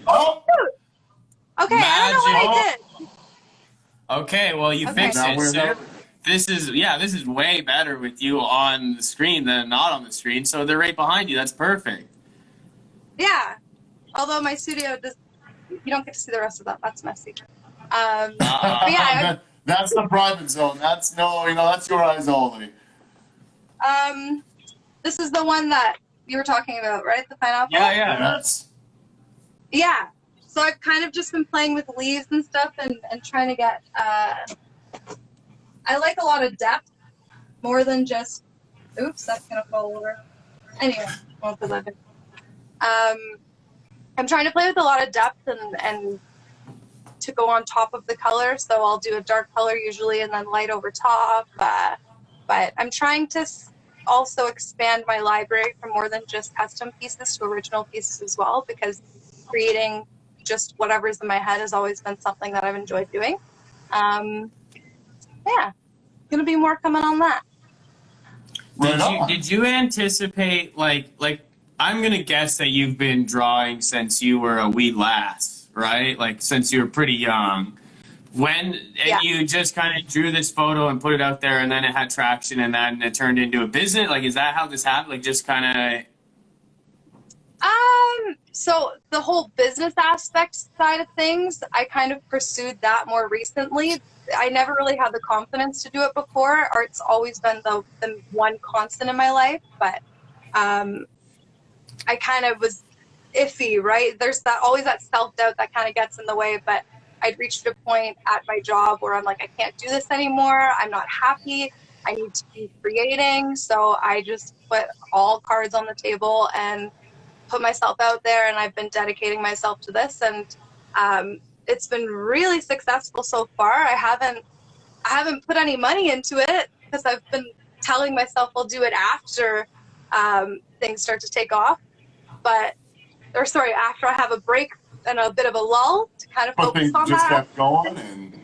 Oh, okay, magic. I don't know what I did. Okay, well, you fixed it. So this is way better with you on the screen than not on the screen. So they're right behind you. That's perfect. Yeah. Although my studio you don't get to see the rest of that. That's messy. But yeah, that's the private zone. That's that's your eyes only. This is the one that you were talking about, right? The pineapple? Yeah. Yeah. So I've kind of just been playing with leaves and stuff and trying to get, I like a lot of depth more than just, oops, that's going to fall over. Anyway, won't put that in. I'm trying to play with a lot of depth and to go on top of the color. So I'll do a dark color usually and then light over top. But I'm trying to also expand my library from more than just custom pieces to original pieces as well, because creating just whatever's in my head has always been something that I've enjoyed doing. Gonna be more coming on that. Did you anticipate like I'm gonna guess that you've been drawing since you were a wee lass, right? Like since you were pretty young. You just kind of drew this photo and put it out there, and then it had traction, and then it turned into a business. Like, is that how this happened? Like, just kind of. So the whole business aspect side of things, I kind of pursued that more recently. I never really had the confidence to do it before. Art's always been the one constant in my life, but I kind of was iffy, right? There's always that self-doubt that kind of gets in the way, but I'd reached a point at my job where I'm like, I can't do this anymore. I'm not happy. I need to be creating. So I just put all cards on the table and put myself out there, and I've been dedicating myself to this, and it's been really successful so far. I haven't put any money into it because I've been telling myself I'll do it after things start to take off, after I have a break and a bit of a lull to kind of focus on that. Just kept going, and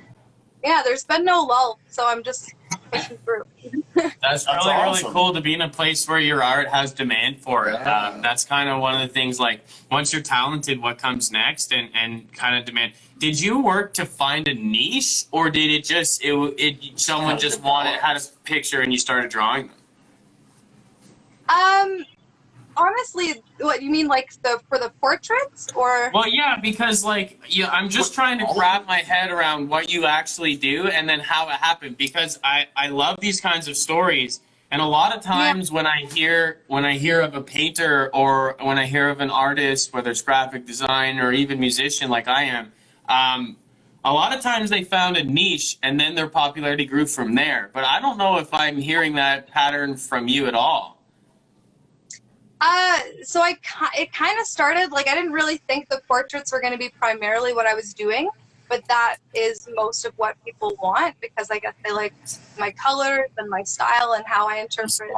yeah, there's been no lull, so I'm just pushing through. That's really, awesome. Really cool to be in a place where your art has demand for it. Yeah. That's kind of one of the things, like, once you're talented, what comes next and kind of demand. Did you work to find a niche, or did it just, someone just had a picture and you started drawing them? Honestly, what you mean, like for the portraits, or? Well, yeah, because I'm just trying to wrap my head around what you actually do and then how it happened, because I love these kinds of stories, and a lot of times when I hear of a painter or when I hear of an artist, whether it's graphic design or even musician like I am, a lot of times they found a niche and then their popularity grew from there. But I don't know if I'm hearing that pattern from you at all. So it kind of started, like, I didn't really think the portraits were going to be primarily what I was doing, but that is most of what people want, because I guess they like my colors and my style and how I interpret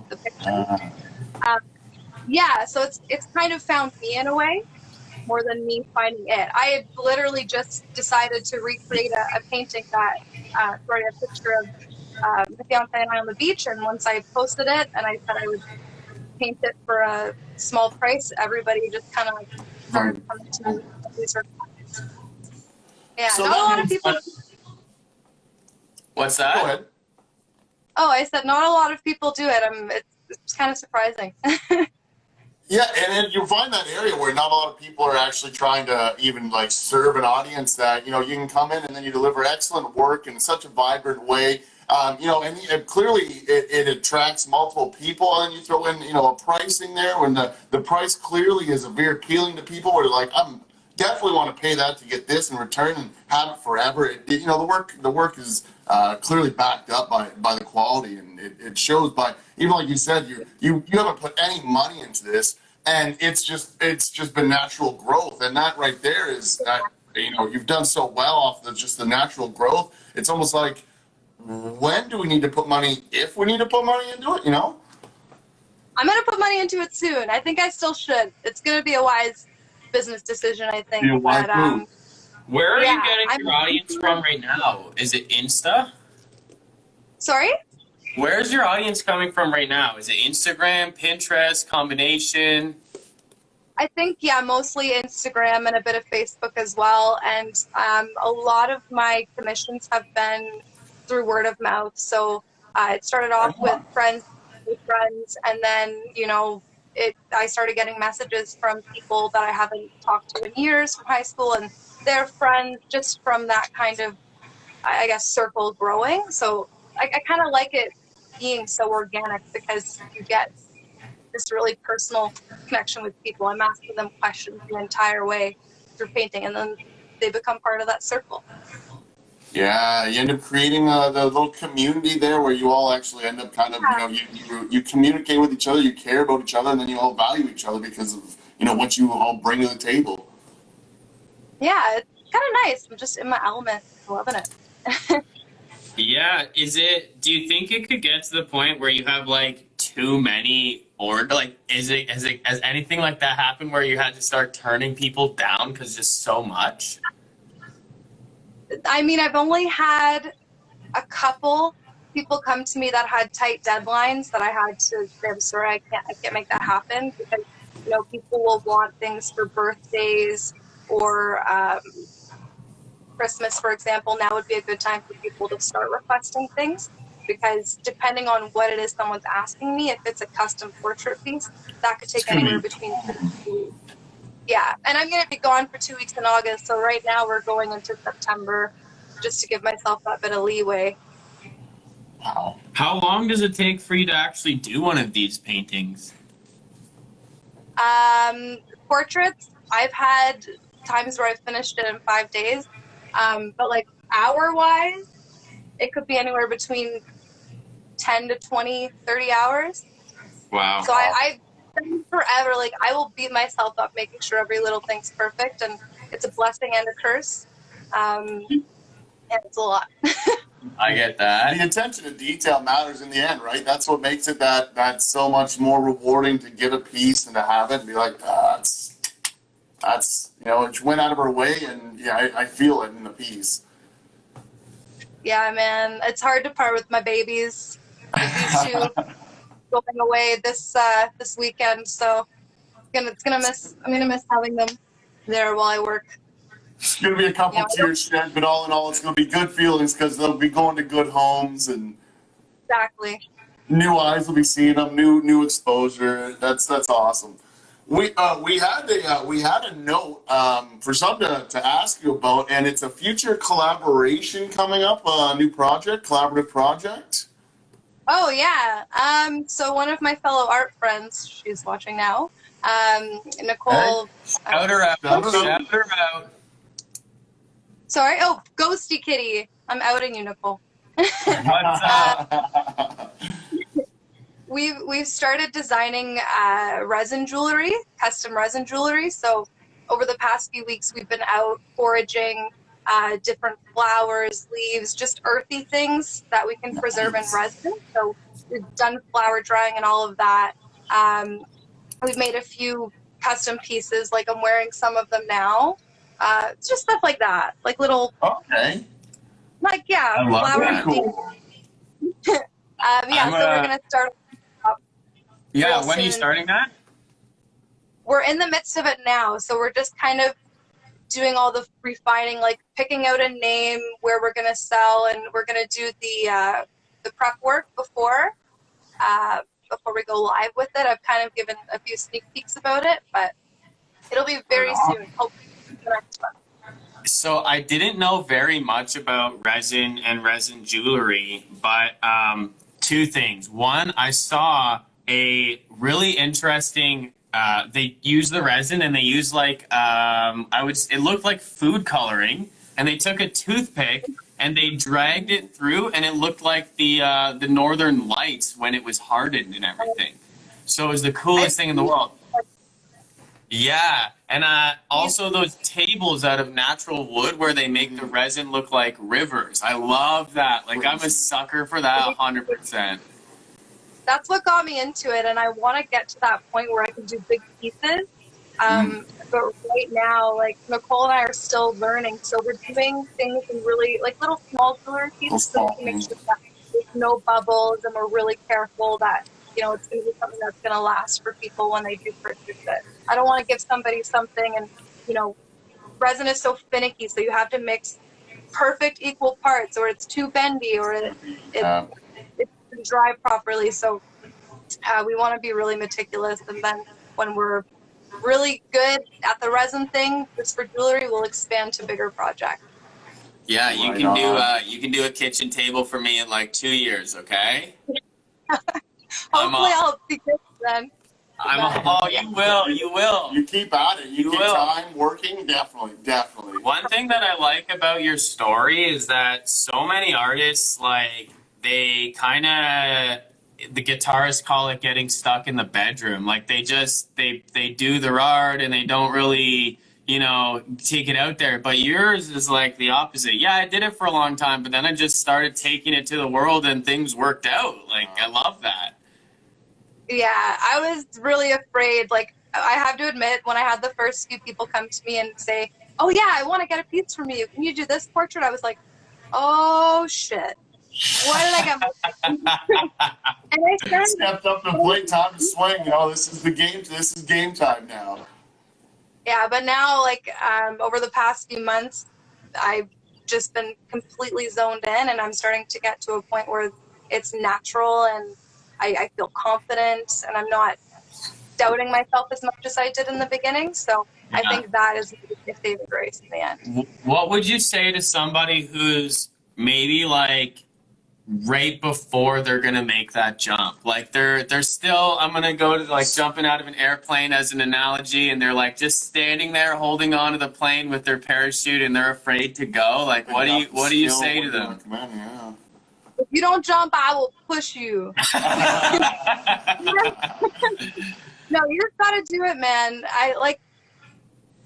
the picture. So it's kind of found me in a way, more than me finding it. I had literally just decided to recreate a painting that, a picture of my fiance and I on the beach, and once I posted it and I said I would paint it for a small price, everybody just kind of started coming to me. Yeah, so not a lot of people. What's that? Go ahead. Oh, I said not a lot of people do it. It's kind of surprising. Yeah, and you find that area where not a lot of people are actually trying to even serve an audience, that you can come in and then you deliver excellent work in such a vibrant way. And clearly it attracts multiple people, and you throw in, a pricing there when the price clearly is very appealing to people, where they're like, I'm definitely want to pay that to get this in return and have it forever. The work is clearly backed up by the quality, and it shows by, even like you said, you haven't put any money into this, and it's just been natural growth, and that right there is that, you've done so well off just the natural growth. It's almost like, when do we need to put money, if we need to put money into it, I'm going to put money into it soon. I think I still should. It's going to be a wise business decision, I think. Where are you getting your audience from right now? Is it Insta? Sorry? Where's your audience coming from right now? Is it Instagram, Pinterest, combination? I think, yeah, mostly Instagram and a bit of Facebook as well. And a lot of my commissions have been through word of mouth. So it started off with friends, and then, I started getting messages from people that I haven't talked to in years from high school and their friends, just from that kind of, I guess, circle growing. So I kind of like it being so organic because you get this really personal connection with people. I'm asking them questions the entire way through painting, and then they become part of that circle. Yeah, you end up creating the little community there where you all actually end up kind of, you communicate with each other, you care about each other, and then you all value each other because of, what you all bring to the table. Yeah, it's kind of nice. I'm just in my element, loving it. Yeah, do you think it could get to the point where you have like too many, or like, has anything like that happened where you had to start turning people down because just so much? I mean, I've only had a couple people come to me that had tight deadlines that I had to say, I'm sorry, I can't make that happen, because, people will want things for birthdays or Christmas, for example. Now would be a good time for people to start requesting things, because depending on what it is someone's asking me, if it's a custom portrait piece, that could take anywhere between 2 to 2 weeks. Yeah, and I'm going to be gone for 2 weeks in August, so right now we're going into September just to give myself that bit of leeway. Wow. How long does it take for you to actually do one of these paintings? Portraits, I've had times where I've finished it in 5 days, but like hour-wise, it could be anywhere between 10 to 20, 30 hours. Wow. So I've been forever, like, I will beat myself up making sure every little thing's perfect, and it's a blessing and a curse. And it's a lot. I get that. The attention to detail matters in the end, right? That's what makes it that's so much more rewarding to get a piece and to have it and be like, that's she went out of her way, and yeah, I feel it in the piece. Yeah, man, it's hard to part with my babies. These two going away this weekend, so I'm gonna miss having them there while I work. It's gonna be a couple tears shed, but all in all, it's gonna be good feelings because they'll be going to good homes, and Exactly. new eyes will be seeing them, new exposure. That's awesome. We had a note for something to ask you about, and it's a future collaboration coming up, a new collaborative project. Oh yeah. So one of my fellow art friends, she's watching now. Nicole. Shout her out. Shout her out. Sorry. Oh, Ghosty Kitty. I'm outing you, Nicole. What's up? We've started designing resin jewelry, custom resin jewelry. So over the past few weeks, we've been out foraging different flowers, leaves, just earthy things that we can preserve in resin. So we've done flower drying and all of that. We've made a few custom pieces, like I'm wearing some of them now. It's just stuff like that, like little. Okay. Like, yeah, I love flower. that. Cool. So we're gonna start. Yeah, real when are you soon. starting that? We're in the midst of it now, so we're just kind of doing all the refining, like picking out a name, where we're gonna sell, and we're gonna do the prep work before we go live with it. I've kind of given a few sneak peeks about it, but it'll be very soon. Hopefully the next one. So I didn't know very much about resin and resin jewelry, but two things. One, I saw a really interesting. They use the resin and they use like it looked like food coloring, and they took a toothpick and they dragged it through, and it looked like the Northern Lights when it was hardened and everything. So it was the coolest thing in the world. Yeah, and also those tables out of natural wood where they make the resin look like rivers. I love that. Like, I'm a sucker for that 100%. That's what got me into it, and I want to get to that point where I can do big pieces. But right now, like, Nicole and I are still learning, so we're doing things in really, like, little small jewelry pieces, so we can make sure that there's no bubbles, and we're really careful that it's going to be something that's going to last for people when they do purchase it. I don't want to give somebody something and, resin is so finicky, so you have to mix perfect equal parts, or it's too bendy, or it doesn't dry properly. So we want to be really meticulous, and then when we're really good at the resin thing, just for jewelry, we'll expand to bigger projects. Yeah, you Right can on. you can do a kitchen table for me in like 2 years, okay? Hopefully I'll be good then. You will. You keep at it. You keep will. time working. Definitely. One thing that I like about your story is that so many artists, like, they kind of, the guitarists call it getting stuck in the bedroom. Like, they do their art and they don't really, take it out there. But yours is like the opposite. Yeah, I did it for a long time, but then I just started taking it to the world and things worked out. Like, I love that. Yeah, I was really afraid. Like, I have to admit, when I had the first few people come to me and say, "Oh yeah, I want to get a piece from you. Can you do this portrait?" I was like, "Oh shit, what did I get?" And I started, Stepped up and played time to swing. This is the game. This is game time now. yeah, but now, like, over the past few months, I've just been completely zoned in, and I'm starting to get to a point where it's natural, and I feel confident, and I'm not doubting myself as much as I did in the beginning. So I think that is my saving grace in the end. What would you say to somebody who's maybe like right before they're gonna make that jump? Like they're still, I'm gonna go to like jumping out of an airplane as an analogy, and they're like just standing there holding on to the plane with their parachute and they're afraid to go. Like what do you say to them? If you don't jump, I will push you. No, you just gotta do it, man.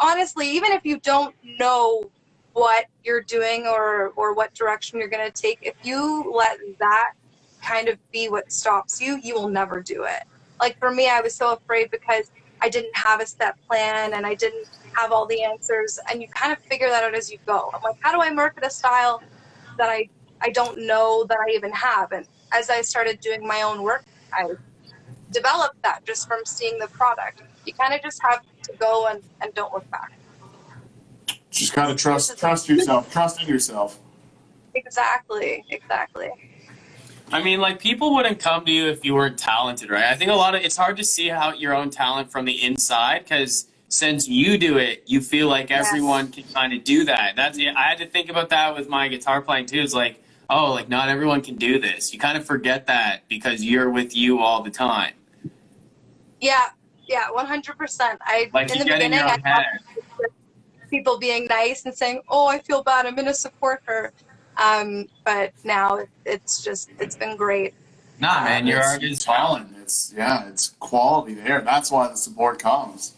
Honestly, even if you don't know what you're doing or what direction you're gonna take, if you let that kind of be what stops you, you will never do it. Like for me, I was so afraid because I didn't have a set plan and I didn't have all the answers, and you kind of figure that out as you go. I'm like, how do I market a style that I don't know that I even have? And as I started doing my own work, I developed that just from seeing the product. You kind of just have to go and don't look back. Just gotta trust yourself, trust in yourself. Exactly. I mean, like, people wouldn't come to you if you weren't talented, right? I think it's hard to see how your own talent from the inside, because since you do it, you feel like everyone can kind of do that. I had to think about that with my guitar playing too. It's like, oh, like not everyone can do this. You kind of forget that because you're with you all the time. Yeah, 100%. Like in you the get in beginning, your own head. people being nice and saying, "Oh, I feel bad. I'm gonna support her." But now it's been great. Nah, man, your art is talent. It's quality there. That's why the support comes.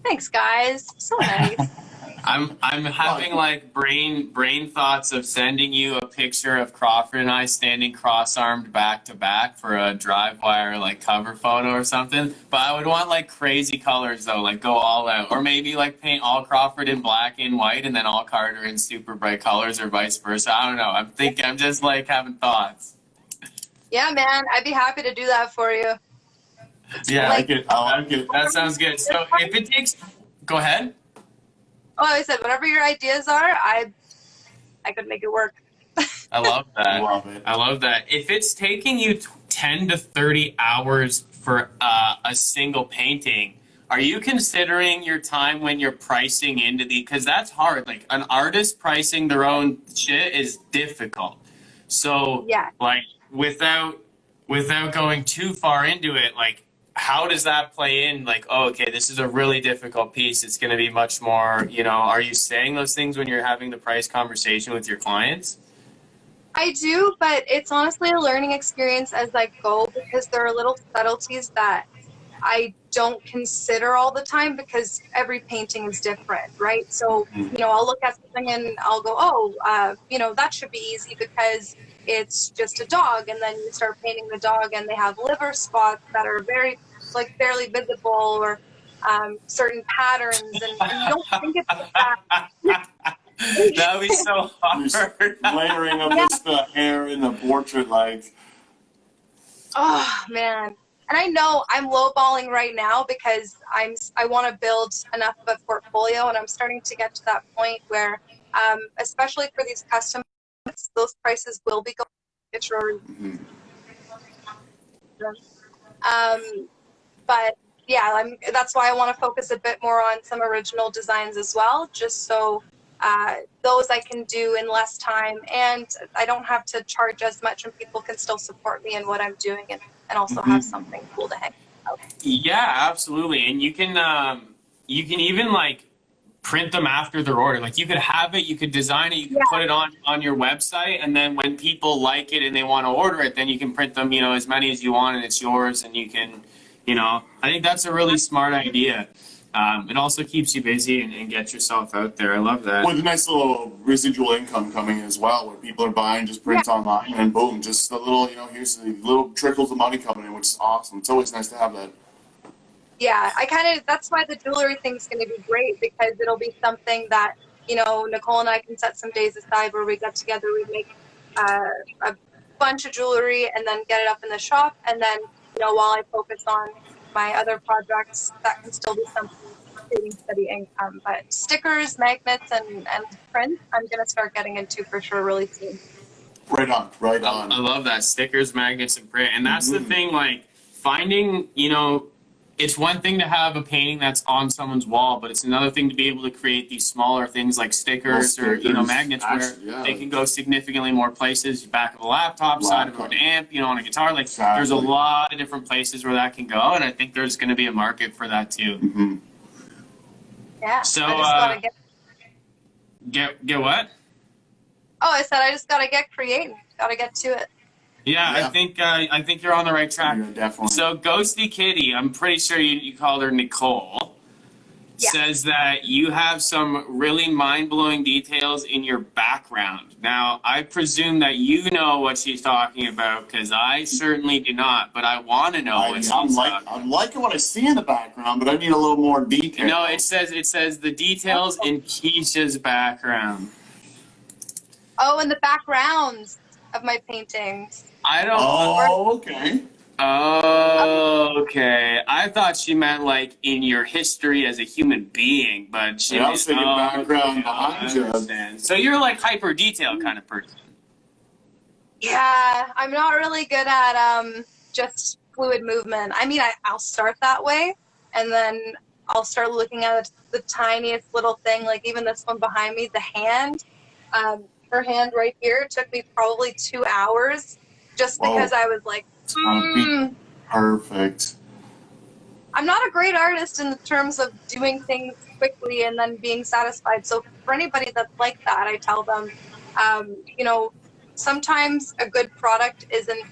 Thanks, guys. So nice. I'm having like brain thoughts of sending you a picture of Crawford and I standing cross-armed back to back for a Drivewire like cover photo or something. But I would want like crazy colors though, like go all out, or maybe like paint all Crawford in black and white and then all Carter in super bright colors, or vice versa. I don't know. I'm just like having thoughts. Yeah, man, I'd be happy to do that for you. Yeah, I like it. That sounds good. So if it takes, go ahead. Oh, I said, whatever your ideas are, I could make it work. I love that. Love it. I love that. If it's taking you 10 to 30 hours for a single painting, are you considering your time when you're pricing into because that's hard. Like an artist pricing their own shit is difficult. So like without going too far into it, like how does that play in? Like, oh, okay, this is a really difficult piece. It's going to be much more, are you saying those things when you're having the price conversation with your clients? I do, but it's honestly a learning experience as I go, because there are little subtleties that I don't consider all the time because every painting is different, right? So, I'll look at something and I'll go, oh, that should be easy because it's just a dog. And then you start painting the dog and they have liver spots that are very, barely visible, or certain patterns, and you don't think it's like that. That would be so hard. Layering of this hair in the portrait, like. Oh man. And I know I'm lowballing right now because I want to build enough of a portfolio, and I'm starting to get to that point where, especially for these custom, those prices will be going. It's really, but yeah, that's why I want to focus a bit more on some original designs as well, just so those I can do in less time, and I don't have to charge as much, and people can still support me in what I'm doing, and also have something cool to hang out. Yeah, absolutely. And you can even like print them after they're ordered. Like you could have it, you could design it, you can put it on your website, and then when people like it and they want to order it, then you can print them, as many as you want, and it's yours, and you can, I think that's a really smart idea. It also keeps you busy and gets yourself out there. I love that. With a nice little residual income coming as well, where people are buying just prints online, and boom, just a little, here's the little trickles of money coming in, which is awesome. It's always nice to have that. Yeah, that's why the jewelry thing's going to be great, because it'll be something that, Nicole and I can set some days aside where we get together, we make a bunch of jewelry and then get it up in the shop. And then, while I focus on my other projects, that can still be something creating steady income. But stickers, magnets, and prints, I'm going to start getting into for sure really soon. Right on, right on. I love that. Stickers, magnets, and print. And that's the thing, like finding, it's one thing to have a painting that's on someone's wall, but it's another thing to be able to create these smaller things like stickers or magnets, where they can go significantly more places. Back of a laptop, side of an amp, on a guitar. Like there's a lot of different places where that can go, and I think there's going to be a market for that too. Yeah. So I just gotta get what? Oh, I said I just gotta get creating. Gotta get to it. Yeah, I think you're on the right track. Yeah, definitely. So Ghosty Kitty, I'm pretty sure you called her Nicole, says that you have some really mind-blowing details in your background. Now, I presume that you know what she's talking about, because I certainly do not, but I want to know what she's talking about. I'm liking what I see in the background, but I need a little more detail. No, it says the details in Keisha's background. Oh, and the backgrounds of my paintings. I don't. Oh, okay. Oh, okay. I thought she meant like in your history as a human being, but she I was thinking background behind you. So you're like hyper detailed kind of person. Yeah, I'm not really good at just fluid movement. I mean, I'll start that way, and then I'll start looking at the tiniest little thing, like even this one behind me, the hand. Her hand right here took me probably 2 hours just because I was like, perfect. I'm not a great artist in terms of doing things quickly and then being satisfied. So for anybody that's like that, I tell them, sometimes a good product isn't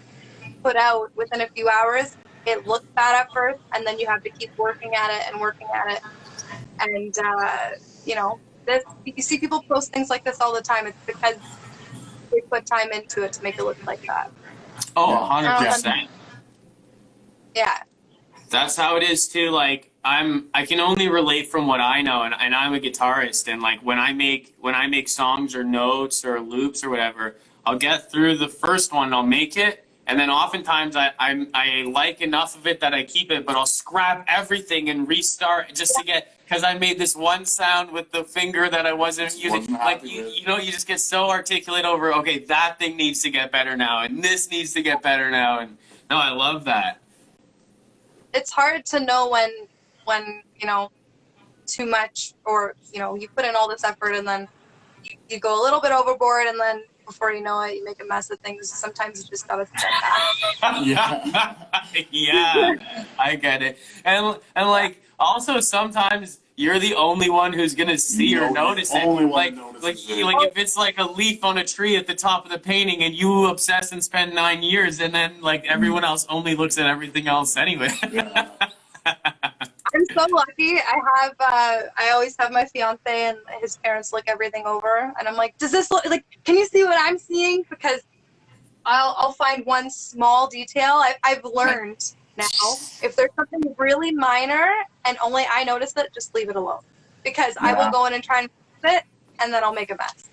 put out within a few hours. It looks bad at first, and then you have to keep working at it and working at it. And, you see people post things like this all the time. It's because they put time into it to make it look like that. Oh, 100%. Yeah. That's how it is too. Like I can only relate from what I know, and I'm a guitarist, and like when I make songs or notes or loops or whatever, I'll get through the first one, I'll make it, and then oftentimes I like enough of it that I keep it, but I'll scrap everything and restart just to get, because I made this one sound with the finger that I wasn't using. Like you just get so articulate over, okay, that thing needs to get better now, and this needs to get better now, and no, I love that. It's hard to know when too much, or you put in all this effort and then you go a little bit overboard, and then before you know it, you make a mess of things. Sometimes you just gotta step back. Yeah, I get it. And like also sometimes you're the only one who's gonna see or notice it. Like if it's like a leaf on a tree at the top of the painting, and you obsess and spend 9 years, and then like everyone else only looks at everything else anyway. Yeah. I'm so lucky. I always have my fiance and his parents look everything over, and I'm like, does this look like? Can you see what I'm seeing? Because I'll find one small detail. I've learned now, if there's something really minor and only I notice it, just leave it alone, because I will go in and try and fix it, and then I'll make a mess.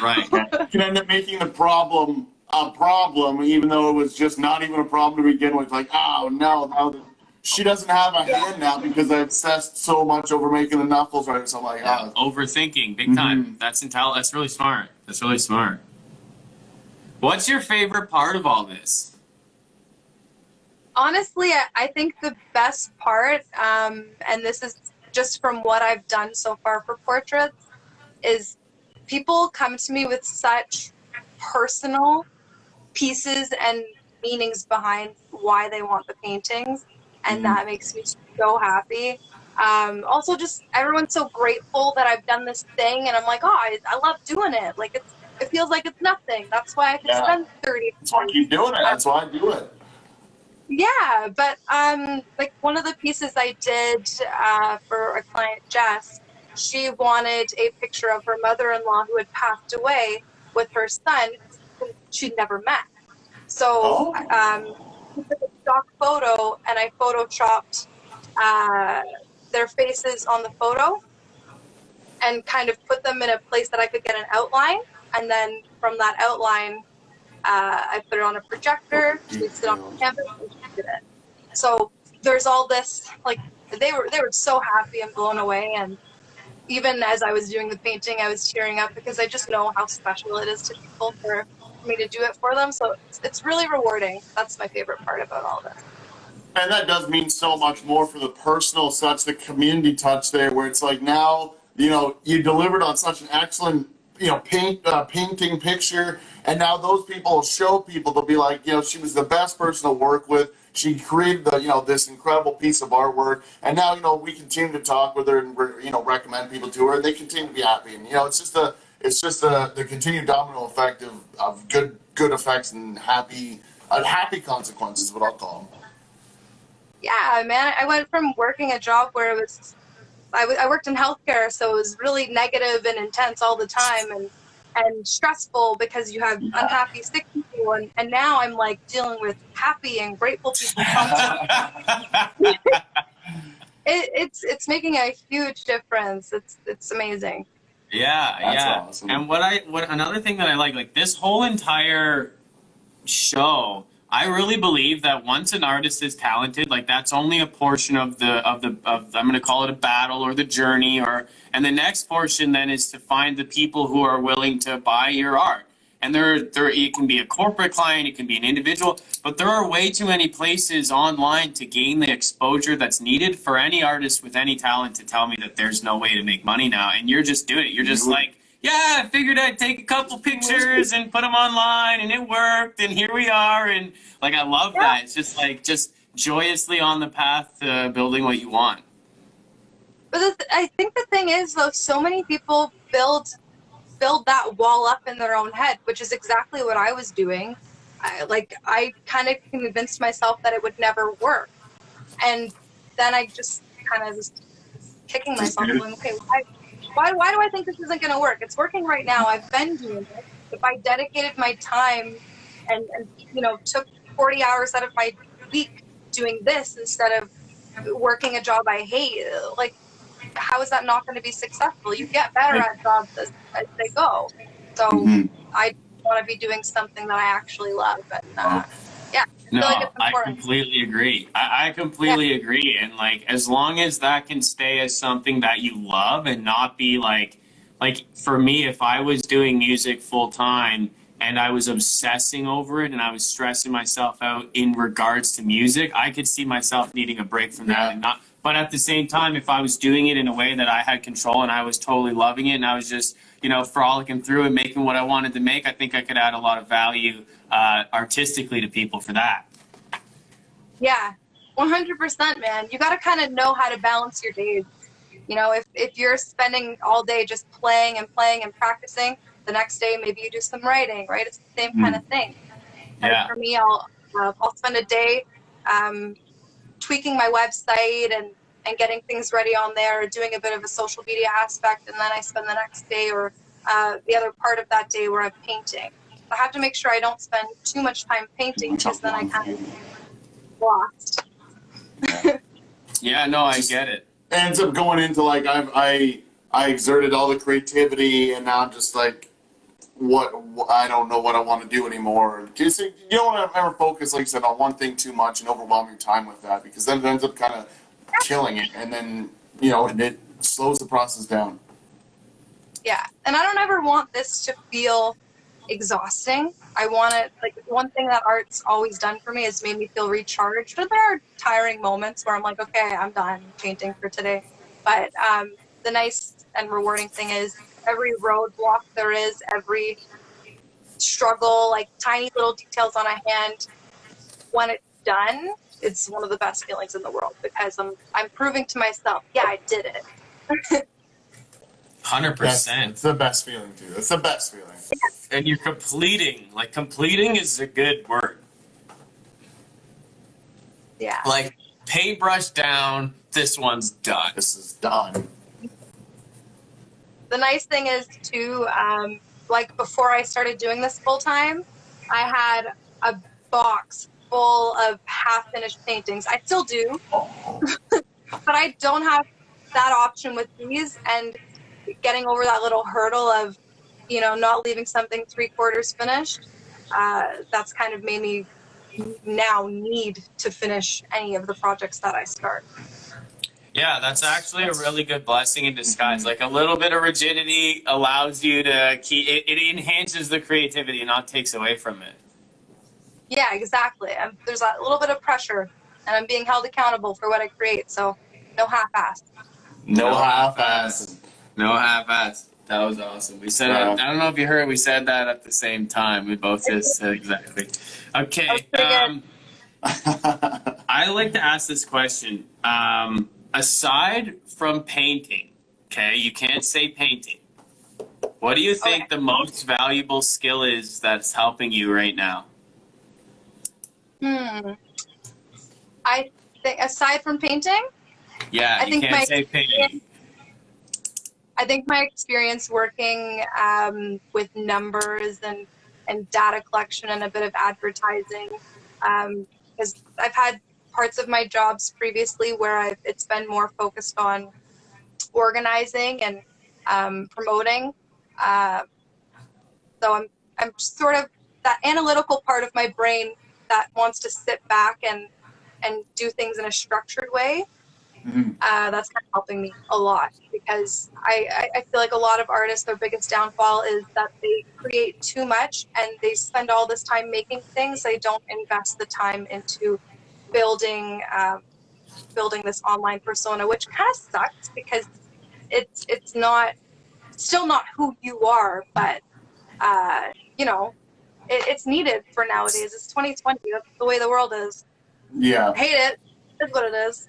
Right. You can end up making the problem a problem, even though it was just not even a problem to begin with. Like, oh no, now she doesn't have a hand now because I obsessed so much over making the knuckles right. So I'm like, Yeah, overthinking, big time. That's That's really smart. That's really smart. What's your favorite part of all this? Honestly, I think the best part, and this is just from what I've done so far for portraits, is people come to me with such personal pieces and meanings behind why they want the paintings, and that makes me so happy. Also, just everyone's so grateful that I've done this thing, and I'm like, oh, I love doing it. Like it feels like it's nothing. That's why I can spend 30. That's why I keep doing it. That's why I do it. Yeah, but like one of the pieces I did for a client, Jess, she wanted a picture of her mother-in-law who had passed away with her son who she'd never met. So we took a stock photo and I photoshopped their faces on the photo and kind of put them in a place that I could get an outline. And then from that outline, I put it on a projector, we sit on the canvas, and she did it. So there's all this, like, they were so happy and blown away. And even as I was doing the painting, I was tearing up because I just know how special it is to people for me to do it for them. So it's really rewarding. That's my favorite part about all this. And that does mean so much more for the personal touch, the community touch there, where it's like now, you delivered on such an excellent, painting picture, and now those people will show people, they'll be like, she was the best person to work with. She created this incredible piece of artwork, and now, we continue to talk with her and, recommend people to her, and they continue to be happy. And, it's just the continued domino effect of good effects and happy consequences, what I'll call them. Yeah, man, I went from working a job where I worked in healthcare, so it was really negative and intense all the time and stressful because you have unhappy, sick people, and now I'm like dealing with happy and grateful people. It's making a huge difference. It's amazing. Yeah, That's awesome. And what another thing that I like this whole entire show, I really believe that once an artist is talented, like that's only a portion of I'm going to call it a battle or the journey, and the next portion then is to find the people who are willing to buy your art. And it can be a corporate client, it can be an individual, but there are way too many places online to gain the exposure that's needed for any artist with any talent to tell me that there's no way to make money now. And you're just doing it. You're just like, yeah, I figured I'd take a couple pictures and put them online, and it worked, and here we are. And like, I love that. It's just like, just joyously on the path to building what you want. But I think the thing is, though, so many people build that wall up in their own head, which is exactly what I was doing. I kind of convinced myself that it would never work. And then I just kind of was kicking myself, going, okay, why do I think this isn't going to work? It's working right now. I've been doing it. If I dedicated my time and took 40 hours out of my week doing this instead of working a job I hate, like, how is that not going to be successful? You get better at jobs as they go. So I want to be doing something that I actually love. And No, like it's I important. completely agree. I completely agree. And like, as long as that can stay as something that you love and not be like for me, if I was doing music full time and I was obsessing over it and I was stressing myself out in regards to music, I could see myself needing a break from that and not. But at the same time, if I was doing it in a way that I had control and I was totally loving it and I was just, frolicking through and making what I wanted to make, I think I could add a lot of value artistically to people for that. Yeah, 100%, man. You got to kind of know how to balance your days. If you're spending all day just playing and practicing, the next day maybe you do some writing, right? It's the same kind of thing. Yeah. And for me, I'll spend a day tweaking my website and getting things ready on there, doing a bit of a social media aspect, and then I spend the next day or the other part of that day where I'm painting. I have to make sure I don't spend too much time painting because then I kind of lost. Yeah, no, I get it. It ends up going into like I exerted all the creativity, and now I'm just like what I don't know what I want to do anymore. Because you don't want to ever focus, like you said, on one thing too much and overwhelm your time with that, because then it ends up kind of killing it, and then and it slows the process down. Yeah, and I don't ever want this to feel exhausting. I want it, like, one thing that art's always done for me is made me feel recharged. But there are tiring moments where I'm like, okay, I'm done painting for today. But the nice and rewarding thing is every roadblock there is, every struggle, like tiny little details on a hand, when it's done, it's one of the best feelings in the world, because I'm proving to myself, yeah, I did it. 100%. It's the best feeling too. It's the best feeling. And you're completing. Like, completing is a good word. Yeah. Like, paintbrush down, this one's done. This is done. The nice thing is too, like, before I started doing this full time, I had a box full of half-finished paintings. I still do, but I don't have that option with these, and getting over that little hurdle of, not leaving something 3/4 finished, that's kind of made me now need to finish any of the projects that I start. Yeah, that's actually a really good blessing in disguise. Like, a little bit of rigidity allows you to keep it enhances the creativity and not takes away from it. Yeah, exactly. There's a little bit of pressure, and I'm being held accountable for what I create, so no half-ass. No half-ass. No half-ass. That was awesome. We said I don't know if you heard, we said that at the same time. We both just said exactly. Okay. I like to ask this question. Aside from painting, okay, you can't say painting. What do you think the most valuable skill is that's helping you right now? I think, aside from painting, Yeah, you can't say painting. I think my experience working with numbers and data collection and a bit of advertising, because I've had parts of my jobs previously where it's been more focused on organizing and promoting. So I'm sort of that analytical part of my brain that wants to sit back and do things in a structured way. That's kind of helping me a lot, because I feel like a lot of artists, their biggest downfall is that they create too much and they spend all this time making things. They don't invest the time into building this online persona, which kind of sucks, because it's still not who you are, but it's needed for nowadays. It's 2020. That's the way the world is. Yeah. I hate it. It's what it is.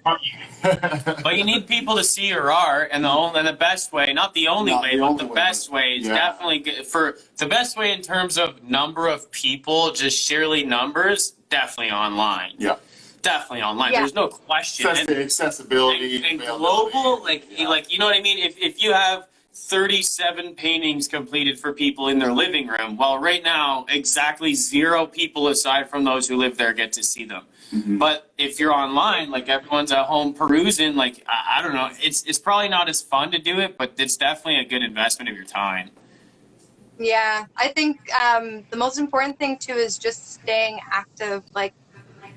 But you need people to see your art, and the best way, not the only way, but the best way is definitely good. For the best way in terms of number of people, just sheerly numbers, definitely online. Yeah. Definitely online. Yeah. There's no question. Accessibility. And global, like you know what I mean? If you have 37 paintings completed for people in their living room, well, right now, exactly 0 people aside from those who live there get to see them. But if you're online, like, everyone's at home perusing, like, I don't know, it's probably not as fun to do it, but it's definitely a good investment of your time. Yeah, I think the most important thing too is just staying active. Like,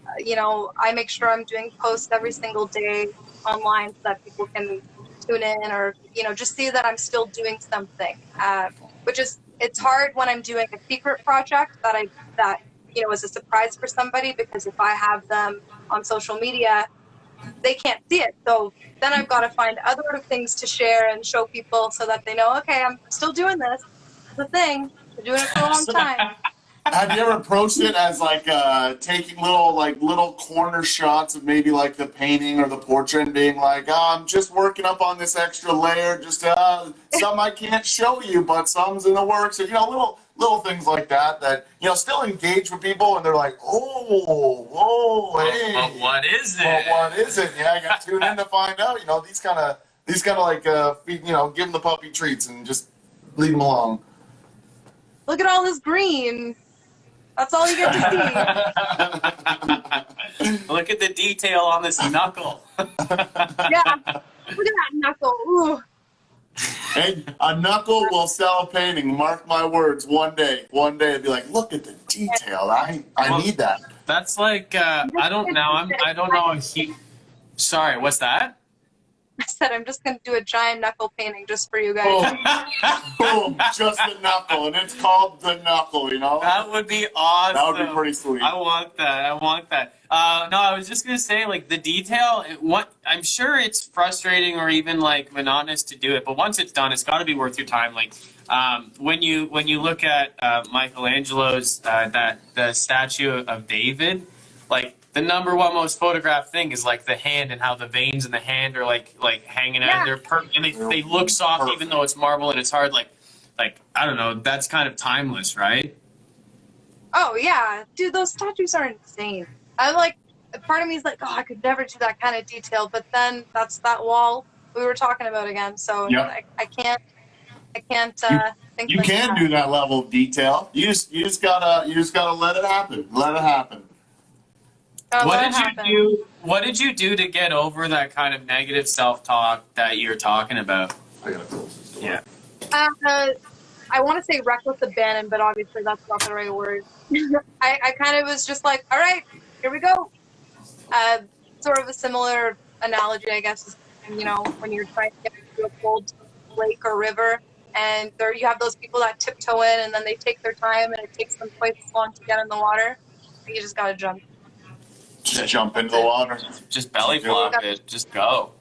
I make sure I'm doing posts every single day online so that people can tune in, or just see that I'm still doing something. Which is, it's hard when I'm doing a secret project that is a surprise for somebody, because if I have them on social media, they can't see it. So then I've got to find other things to share and show people so that they know, okay, I'm still doing this. It's a thing. I'm doing it for a long time. Have you ever approached it as like taking little corner shots of maybe like the painting or the portrait and being like, I'm just working up on this extra layer, just some I can't show you, but some's in the works, or little things like that still engage with people, and they're like, whoa, hey. But what is it? Well, what is it? Yeah, I got to tune in to find out. These kind of like give them the puppy treats and just leave them alone. Look at all this green. That's all you get to see. Look at the detail on this knuckle. Yeah, look at that knuckle. Ooh. Hey, a knuckle will sell a painting. Mark my words. One day, it'd be like, look at the detail. I need that. That's like I don't know. I don't know if he. Sorry, what's that? I said I'm just gonna do a giant knuckle painting just for you guys. Boom, just the knuckle, and it's called the knuckle. You know. That would be awesome. That would be pretty sweet. I want that. No, I was just gonna say, like, the detail. What I'm sure it's frustrating or even like monotonous to do it, but once it's done, it's got to be worth your time. Like, when you look at Michelangelo's the statue of David, like the number one most photographed thing is like the hand and how the veins in the hand are like hanging out. Yeah. And they look soft even though it's marble and it's hard. Like I don't know. That's kind of timeless, right? Oh yeah, dude, those statues are insane. I like. Part of me is like, oh, I could never do that kind of detail, but then that's that wall we were talking about again. So Yep. I can't think. You like can that. do that level of detail. You just gotta let it happen. Let it happen. Gotta What let did it you happen. do? What did you do to get over that kind of negative self-talk that you're talking about? I gotta close this door. Yeah. I want to say reckless abandon, but obviously that's not the right word. I kind of was just like, all right, here we go. Sort of a similar analogy, I guess, is, you know, when you're trying to get into a cold lake or river, and there you have those people that tiptoe in, and then they take their time, and it takes them twice as long to get in the water. You just gotta jump. Just jump into the water. Just belly flop it. Just go.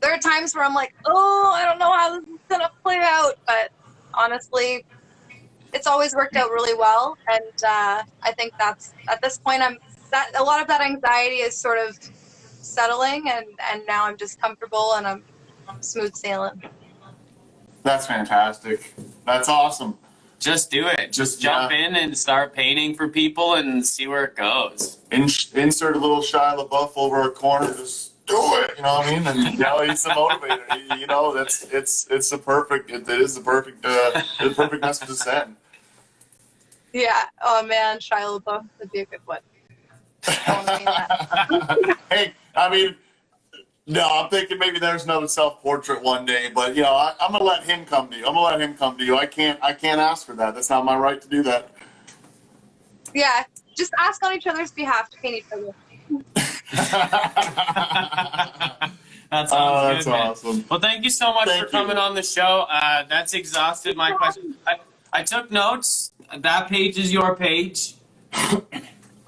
There are times where I'm like, oh, I don't know how this is gonna play out, but honestly, it's always worked out really well, and I think that's at this point a lot of that anxiety is sort of settling, and now I'm just comfortable and I'm smooth sailing. That's fantastic. That's awesome. Just do it. Just jump in and start painting for people and see where it goes. Insert a little Shia LaBeouf over a corner. Just do it. You know what I mean? And you know, he's the motivator. You know, it's the perfect. It is the perfect. The perfect message to send. Yeah. Oh man, Shia LaBeouf would be a good one. Hey, I mean, no, I'm thinking maybe there's another self-portrait one day, but you know, I'm gonna let him come to you. I can't ask for that. That's not my right to do that. Yeah. Just ask on each other's behalf to paint each other. That sounds good, man. Awesome. Well, thank you so much Thank for coming you. on the show. That's exhausted my question. I took notes. That page is your page.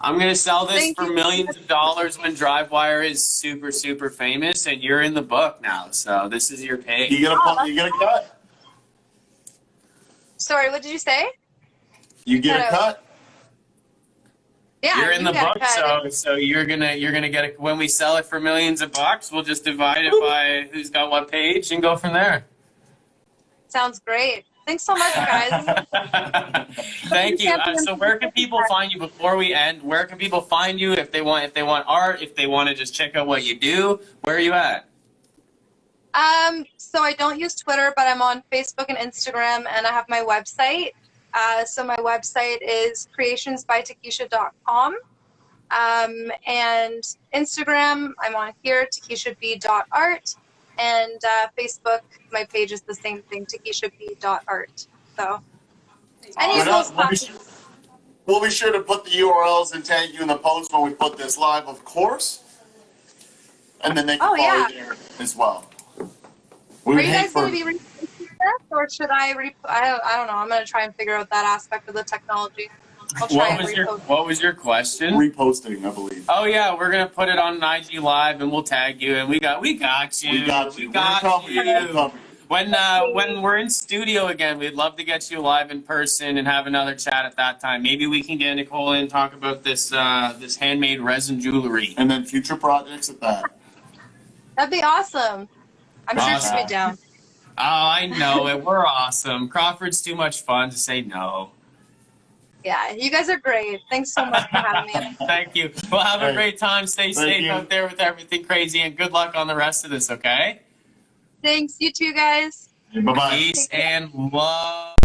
I'm going to sell this Thank for you. millions of dollars when Drivewire is super, super famous, and you're in the book now. So this is your page. You get a cut. Sorry, what did you say? You get a cut. Yeah, You're in you the get a book, cut. so you're gonna get it when we sell it for millions of bucks. We'll just divide it by who's got what page and go from there. Sounds great. Thanks so much, guys. Thank you. So where can people find you before we end? Where can people find you if they want art, if they want to just check out what you do? Where are you at? So I don't use Twitter, but I'm on Facebook and Instagram, and I have my website. So my website is creationsbytakeisha.com. And Instagram, I'm on here, takeishab.art. And Facebook, my page is the same thing, takeishab.art. So any of those platforms. We'll be sure to put the URLs and tag you in the post when we put this live, of course. And then they can follow you there as well. Are you guys going to be reposting this, or should I I don't know. I'm going to try and figure out that aspect of the technology. I'll try and repost. What was your question? Reposting, I believe. Oh yeah, we're gonna put it on an IG Live and we'll tag you, and we got you. We got you. We got We're you. covered. When we're in studio again, we'd love to get you live in person and have another chat at that time. Maybe we can get Nicole in and talk about this this handmade resin jewelry. And then future projects at that. That'd be awesome. I'm sure she'll be down. Oh, I know it. We're awesome. Crawford's too much fun to say no. Yeah, you guys are great. Thanks so much for having me. Thank you. Well, have a great time. Stay safe out there with everything crazy, and good luck on the rest of this, okay? Thanks. You too, guys. Bye-bye. Peace and love.